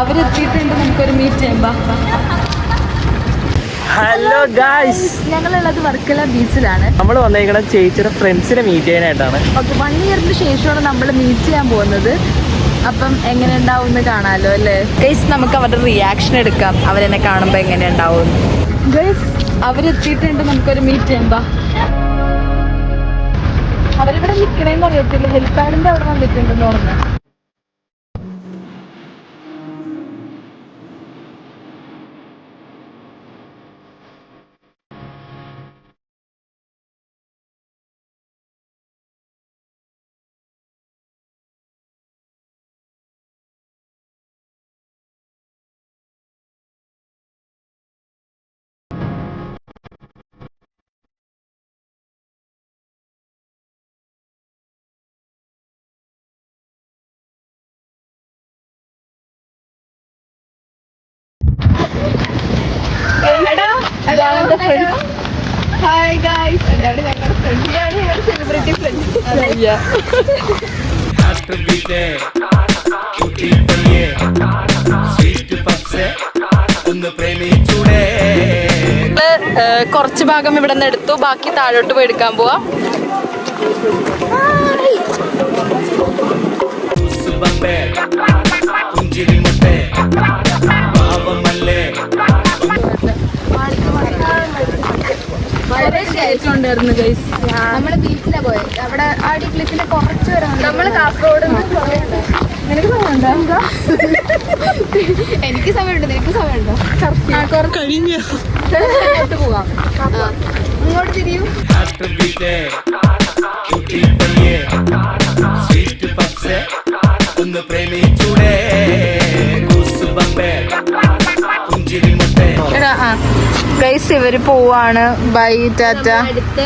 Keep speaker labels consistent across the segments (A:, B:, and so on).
A: അവരെത്തിയിട്ടുണ്ട്. നമുക്കൊരു മീറ്റ് ചെയ്യാം.
B: Hello guys,
A: ഞങ്ങളുള്ളത് വർക്കല ബീച്ചിലാണ്.
B: നമ്മൾ വന്നേക്കണം ചേച്ചിയുടെ ഫ്രണ്ട്സിനെ മീറ്റ് ചെയ്യാനായിട്ടാണ്.
A: ഓക്കെ, 1 ഇയറിന് ശേഷമാണ് നമ്മൾ മീറ്റ് ചെയ്യാൻ പോകുന്നത്. അപ്പം എങ്ങനെ ഉണ്ടാവും എന്ന് കാണാമല്ലോ അല്ലേ ഗൈസ്. നമുക്ക് അവരുടെ റിയാക്ഷൻ എടുക്കാം, അവരെന്നെ കാണുമ്പോൾ എങ്ങനെ ഉണ്ടാവും. ഗൈസ്, അവരെത്തിയിട്ടുണ്ട്. നമുക്കൊരു മീറ്റ് ചെയ്യാം. അവരിവിടെ നിൽക്കണേന്ന് അറിയത്തില്ല. ഹെൽത്ത് കാർഡിന്റെ അവിടെ വന്നിട്ടുണ്ടെന്ന് പറഞ്ഞു. ഹായ് ഗൈസ്, ഇതാണ് ഞങ്ങളുടെ ഫ്രണ്ട്. ഇതാണ് ഞങ്ങളുടെ സെലിബ്രിറ്റി ഫ്രണ്ട്. കുറച്ച് ഭാഗം ഇവിടെ നിന്ന് എടുത്തു, ബാക്കി താഴോട്ട് പോയി എടുക്കാൻ പോവാ. വളരെ സ്റ്റേറ്റുണ്ടായിരുന്നു ഗൈസ്. നമ്മള് ബീച്ചിലാ പോയത്. അവിടെ ആടി ക്ലിഫിന്റെ കുറച്ച് വരാം. നമ്മള് കാസർഗോഡ്. നിനക്ക് സമയമുണ്ടോ? എനിക്ക് സമയമുണ്ട്. നിനക്ക് സമയമുണ്ടോ? കഴിഞ്ഞു പോവാം. ഇങ്ങോട്ട് തിരിയും. ഗൈസ്, ഇവര് പോവാണ്. ബൈ, ടാറ്റ. അടുത്ത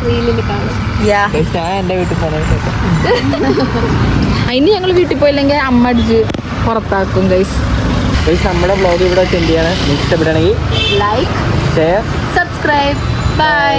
A: റീലിൽ കാണും. ഇനി ഞങ്ങൾ വീട്ടിൽ പോയില്ലെങ്കിൽ അമ്മ അടിച്ച് പുറത്താക്കും ഗൈസ്.
B: നമ്മുടെ വ്ളോഗ് ഇവിടെ വെച്ച് എന്ത് ചെയ്യാണ്? ഇഷ്ടപ്പെടുകയാണെങ്കിൽ
A: ലൈക്ക്,
B: ഷെയർ,
A: സബ്സ്ക്രൈബ്. ബൈ.